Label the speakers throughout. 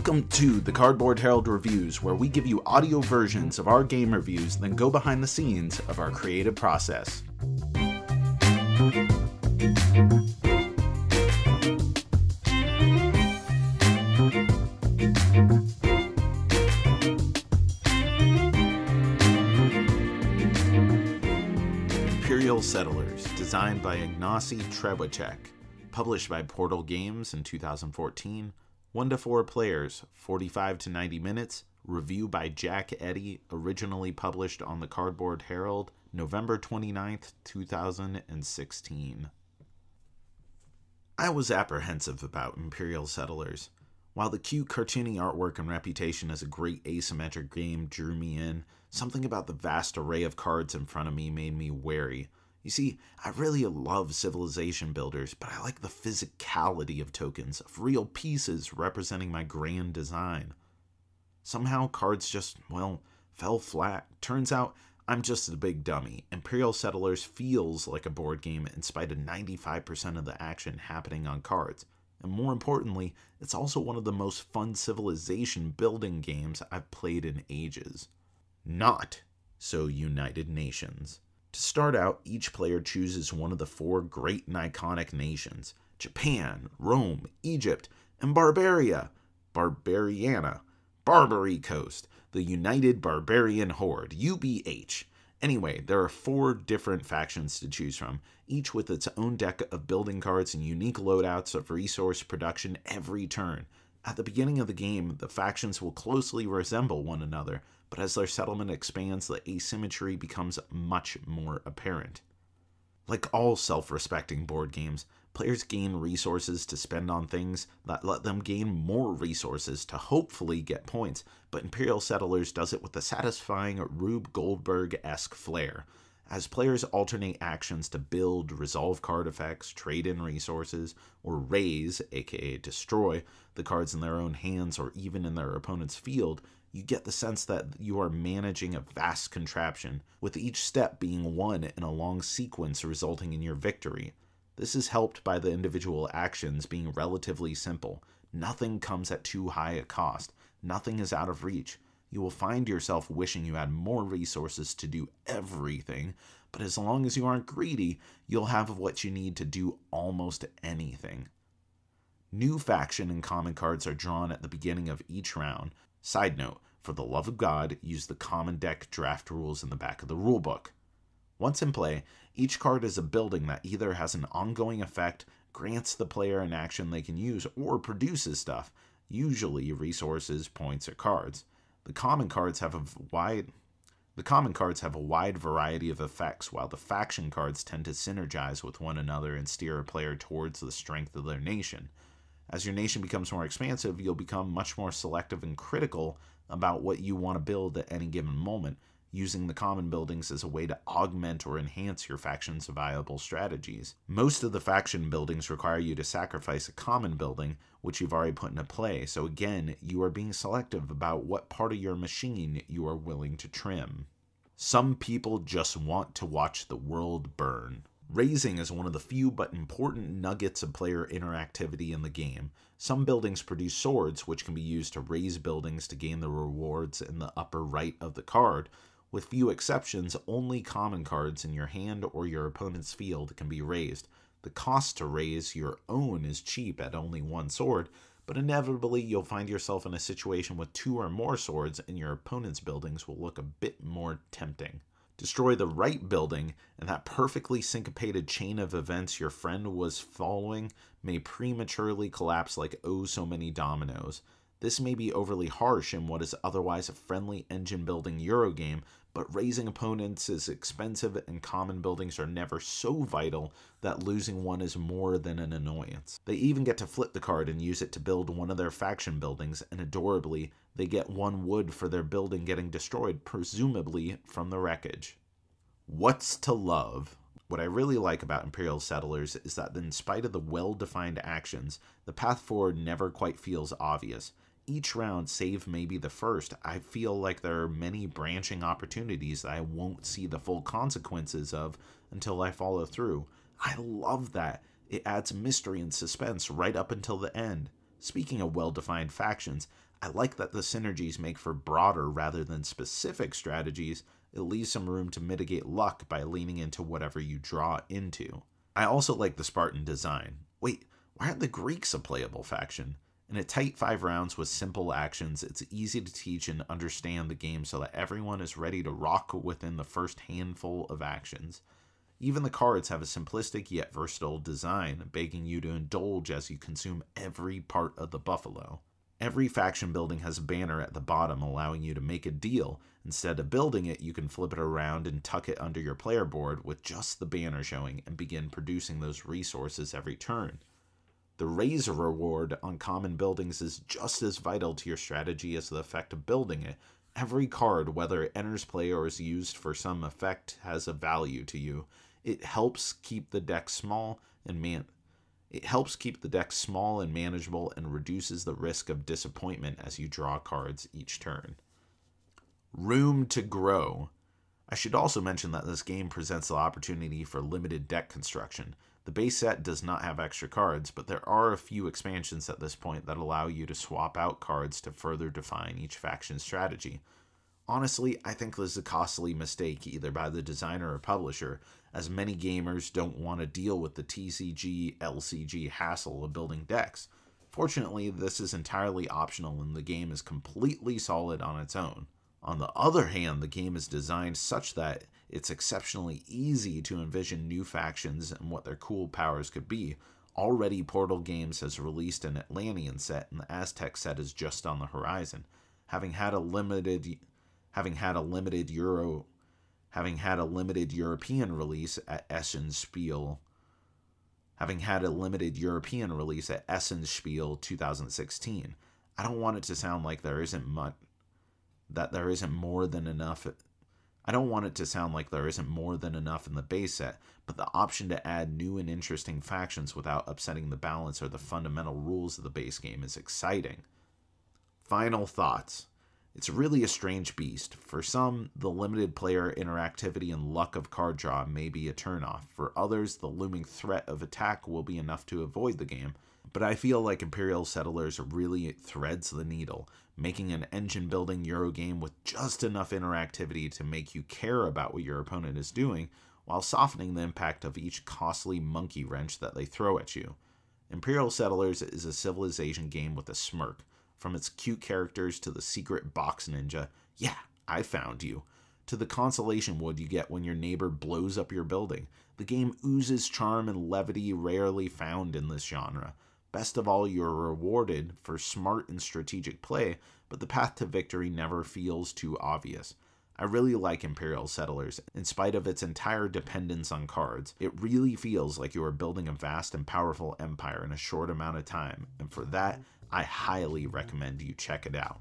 Speaker 1: Welcome to the Cardboard Herald Reviews, where we give you audio versions of our game reviews, then go behind the scenes of our creative process. Imperial Settlers, designed by Ignacy Trzewiczek, published by Portal Games in 2014, 1 to 4 players, 45 to 90 minutes, review by Jack Eddy, originally published on the Cardboard Herald, November 29th, 2016. I was apprehensive about Imperial Settlers. While the cute cartoony artwork and reputation as a great asymmetric game drew me in, something about the vast array of cards in front of me made me wary. You see, I really love civilization builders, but I like the physicality of tokens, of real pieces representing my grand design. Somehow cards just, fell flat. Turns out, I'm just a big dummy. Imperial Settlers feels like a board game in spite of 95% of the action happening on cards. And more importantly, it's also one of the most fun civilization building games I've played in ages. Not so United Nations. To start out, each player chooses one of the 4 great and iconic nations: Japan, Rome, Egypt, and Barbary Coast, the United Barbarian Horde, UBH. Anyway, there are 4 different factions to choose from, each with its own deck of building cards and unique loadouts of resource production every turn. At the beginning of the game, the factions will closely resemble one another, but as their settlement expands, the asymmetry becomes much more apparent. Like all self-respecting board games, players gain resources to spend on things that let them gain more resources to hopefully get points, but Imperial Settlers does it with the satisfying Rube Goldberg-esque flair. As players alternate actions to build, resolve card effects, trade in resources, or raise, aka destroy, the cards in their own hands or even in their opponent's field, you get the sense that you are managing a vast contraption, with each step being won in a long sequence resulting in your victory. This is helped by the individual actions being relatively simple. Nothing comes at too high a cost. Nothing is out of reach. You will find yourself wishing you had more resources to do everything, but as long as you aren't greedy, you'll have what you need to do almost anything. New faction and common cards are drawn at the beginning of each round. Side note, for the love of God, use the common deck draft rules in the back of the rulebook. Once in play, each card is a building that either has an ongoing effect, grants the player an action they can use, or produces stuff, usually resources, points, or cards. The common cards have a wide variety of effects, while the faction cards tend to synergize with one another and steer a player towards the strength of their nation. As your nation becomes more expansive, you'll become much more selective and critical about what you want to build at any given moment, using the common buildings as a way to augment or enhance your faction's viable strategies. Most of the faction buildings require you to sacrifice a common building, which you've already put into play, so again, you are being selective about what part of your machine you are willing to trim. Some people just want to watch the world burn. Raising is one of the few but important nuggets of player interactivity in the game. Some buildings produce swords, which can be used to raise buildings to gain the rewards in the upper right of the card. With few exceptions, only common cards in your hand or your opponent's field can be raised. The cost to raise your own is cheap at only 1 sword, but inevitably you'll find yourself in a situation with 2 or more swords and your opponent's buildings will look a bit more tempting. Destroy the right building, and that perfectly syncopated chain of events your friend was following may prematurely collapse like oh so many dominoes. This may be overly harsh in what is otherwise a friendly engine-building Eurogame, but raising opponents is expensive and common buildings are never so vital that losing one is more than an annoyance. They even get to flip the card and use it to build one of their faction buildings, and adorably, they get 1 wood for their building getting destroyed, presumably from the wreckage. What's to love? What I really like about Imperial Settlers is that in spite of the well-defined actions, the path forward never quite feels obvious. Each round, save maybe the first, I feel like there are many branching opportunities that I won't see the full consequences of until I follow through. I love that. It adds mystery and suspense right up until the end. Speaking of well-defined factions, I like that the synergies make for broader rather than specific strategies. It leaves some room to mitigate luck by leaning into whatever you draw into. I also like the Spartan design. Wait, why aren't the Greeks a playable faction? In a tight 5 rounds with simple actions, it's easy to teach and understand the game so that everyone is ready to rock within the first handful of actions. Even the cards have a simplistic yet versatile design, begging you to indulge as you consume every part of the buffalo. Every faction building has a banner at the bottom allowing you to make a deal. Instead of building it, you can flip it around and tuck it under your player board with just the banner showing and begin producing those resources every turn. The Razor reward on common buildings is just as vital to your strategy as the effect of building it. Every card, whether it enters play or is used for some effect, has a value to you. It helps keep the deck small and manageable and reduces the risk of disappointment as you draw cards each turn. Room to grow. I should also mention that this game presents the opportunity for limited deck construction. The base set does not have extra cards, but there are a few expansions at this point that allow you to swap out cards to further define each faction's strategy. Honestly, I think this is a costly mistake either by the designer or publisher, as many gamers don't want to deal with the TCG, LCG hassle of building decks. Fortunately, this is entirely optional and the game is completely solid on its own. On the other hand, the game is designed such that it's exceptionally easy to envision new factions and what their cool powers could be. Already, Portal Games has released an Atlantean set, and the Aztec set is just on the horizon. Having had a limited European release at Essen's Spiel 2016, I don't want it to sound like there isn't more than enough in the base set, but the option to add new and interesting factions without upsetting the balance or the fundamental rules of the base game is exciting. Final thoughts. It's really a strange beast. For some, the limited player interactivity and luck of card draw may be a turnoff. For others, the looming threat of attack will be enough to avoid the game. But I feel like Imperial Settlers really threads the needle, making an engine-building Eurogame with just enough interactivity to make you care about what your opponent is doing, while softening the impact of each costly monkey wrench that they throw at you. Imperial Settlers is a civilization game with a smirk. From its cute characters to the secret box ninja, yeah, I found you, to the consolation wood you get when your neighbor blows up your building. The game oozes charm and levity rarely found in this genre. Best of all, you're rewarded for smart and strategic play, but the path to victory never feels too obvious. I really like Imperial Settlers. In spite of its entire dependence on cards, it really feels like you are building a vast and powerful empire in a short amount of time, and for that, I highly recommend you check it out.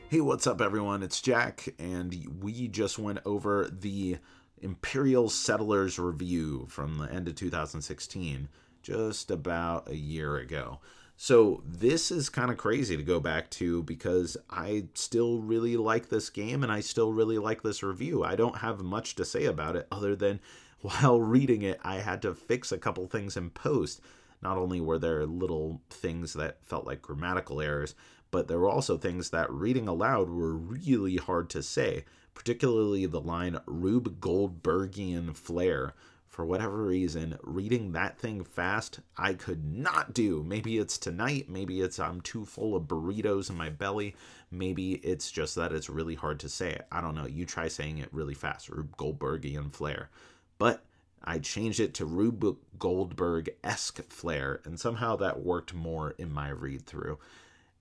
Speaker 1: Hey, what's up everyone? It's Jack, and we just went over the Imperial Settlers review from the end of 2016, just about a year ago. So this is kind of crazy to go back to because I still really like this game and I still really like this review. I don't have much to say about it other than while reading it, I had to fix a couple things in post. Not only were there little things that felt like grammatical errors, but there were also things that reading aloud were really hard to say, particularly the line Rube Goldbergian flair. For whatever reason, reading that thing fast, I could not do. Maybe it's tonight, maybe it's I'm too full of burritos in my belly, maybe it's just that it's really hard to say. I don't know, you try saying it really fast, Rube Goldbergian flair. But I changed it to Rube Goldberg-esque flair, and somehow that worked more in my read-through.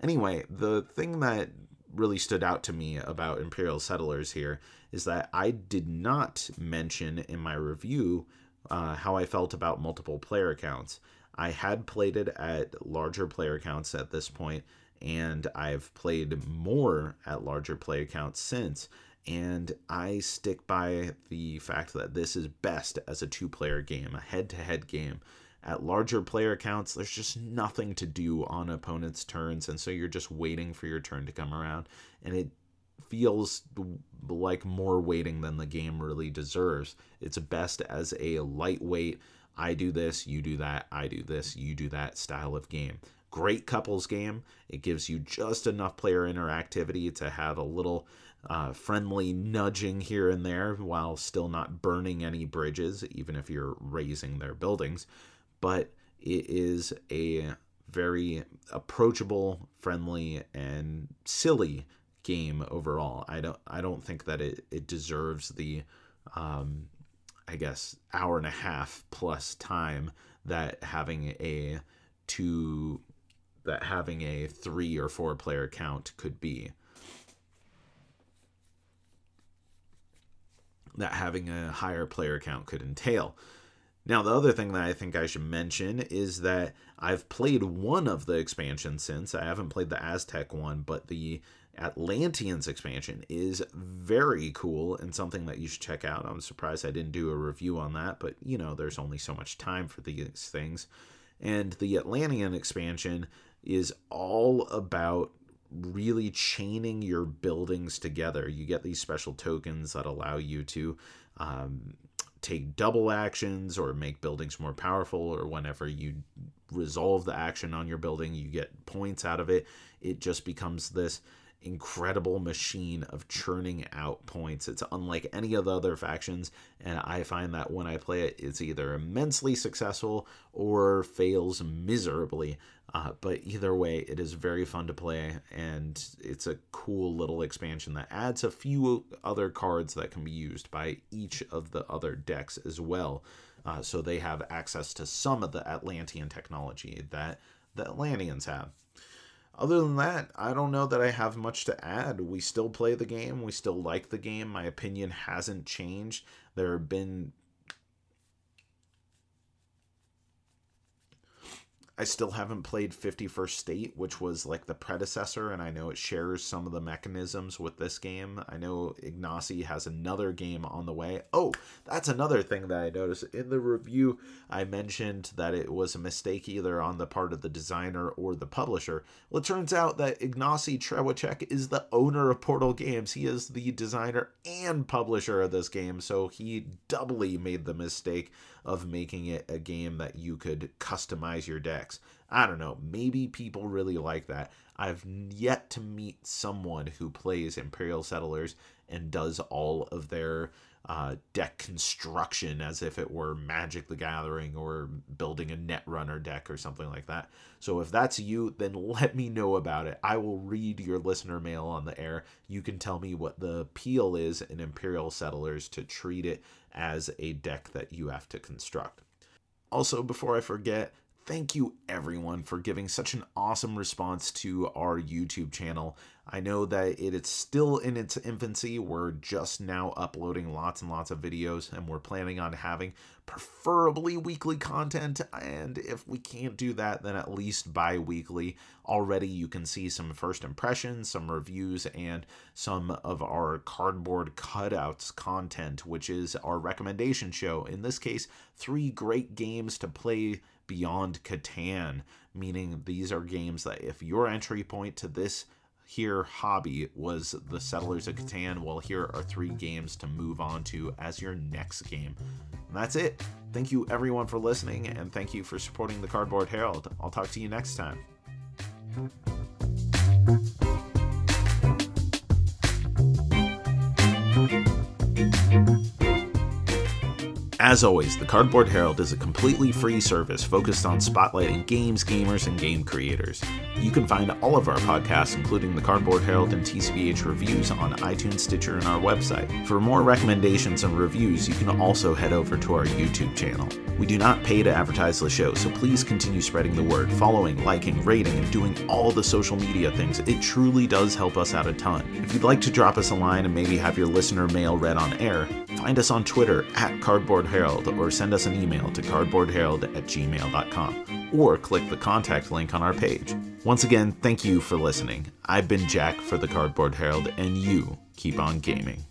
Speaker 1: Anyway, the thing that really stood out to me about Imperial Settlers here is that I did not mention in my review how I felt about multiple player accounts. I had played it at larger player accounts at this point, and I've played more at larger player accounts since, and I stick by the fact that this is best as a two-player game, a head-to-head game. At larger player counts, there's just nothing to do on opponents' turns, and so you're just waiting for your turn to come around, and it feels like more waiting than the game really deserves. It's best as a lightweight, I do this, you do that, I do this, you do that style of game. Great couples game. It gives you just enough player interactivity to have a little friendly nudging here and there while still not burning any bridges, even if you're raising their buildings. But it is a very approachable, friendly, and silly game overall. I don't think that it deserves the I guess hour and a half plus time that having a 3 or 4 player count could be. That having a higher player count could entail. Now, the other thing that I think I should mention is that I've played one of the expansions since. I haven't played the Aztec one, but the Atlanteans expansion is very cool and something that you should check out. I'm surprised I didn't do a review on that, but you know, there's only so much time for these things. And the Atlantean expansion is all about really chaining your buildings together. You get these special tokens that allow you to take double actions or make buildings more powerful, or whenever you resolve the action on your building, you get points out of it. It just becomes this incredible machine of churning out points. It's unlike any of the other factions, and I find that when I play it, it's either immensely successful or fails miserably. But either way, it is very fun to play, and it's a cool little expansion that adds a few other cards that can be used by each of the other decks as well. So they have access to some of the Atlantean technology that the Atlanteans have. Other than that, I don't know that I have much to add. We still play the game. We still like the game. My opinion hasn't changed. There have been... I still haven't played 51st State, which was like the predecessor, and I know it shares some of the mechanisms with this game. I know Ignacy has another game on the way. Oh, that's another thing that I noticed. In the review, I mentioned that it was a mistake either on the part of the designer or the publisher. Well, it turns out that Ignacy Trzewiczek is the owner of Portal Games. He is the designer and publisher of this game, so he doubly made the mistake of making it a game that you could customize your decks. I don't know, maybe people really like that. I've yet to meet someone who plays Imperial Settlers and does all of their deck construction as if it were Magic the Gathering or building a Netrunner deck or something like that. So if that's you, then let me know about it. I will read your listener mail on the air. You can tell me what the appeal is in Imperial Settlers to treat it as a deck that you have to construct. Also, before I forget, thank you everyone for giving such an awesome response to our YouTube channel. I know that it is still in its infancy. We're just now uploading lots and lots of videos, and we're planning on having preferably weekly content, and if we can't do that, then at least bi-weekly. Already you can see some first impressions, some reviews, and some of our cardboard cutouts content, which is our recommendation show. In this case, 3 great games to play beyond Catan, meaning these are games that if your entry point to this here hobby was the Settlers of Catan, well, here are 3 games to move on to as your next game. And that's it. Thank you everyone for listening, and thank you for supporting the Cardboard Herald. I'll talk to you next time. As always, the Cardboard Herald is a completely free service focused on spotlighting games, gamers, and game creators. You can find all of our podcasts, including the Cardboard Herald and TCbH reviews, on iTunes, Stitcher, and our website. For more recommendations and reviews, you can also head over to our YouTube channel. We do not pay to advertise the show, so please continue spreading the word, following, liking, rating, and doing all the social media things. It truly does help us out a ton. If you'd like to drop us a line and maybe have your listener mail read on air, find us on Twitter @CardboardHerald, or send us an email to cardboardherald@gmail.com, or click the contact link on our page. Once again, thank you for listening. I've been Jack for the Cardboard Herald, and you keep on gaming.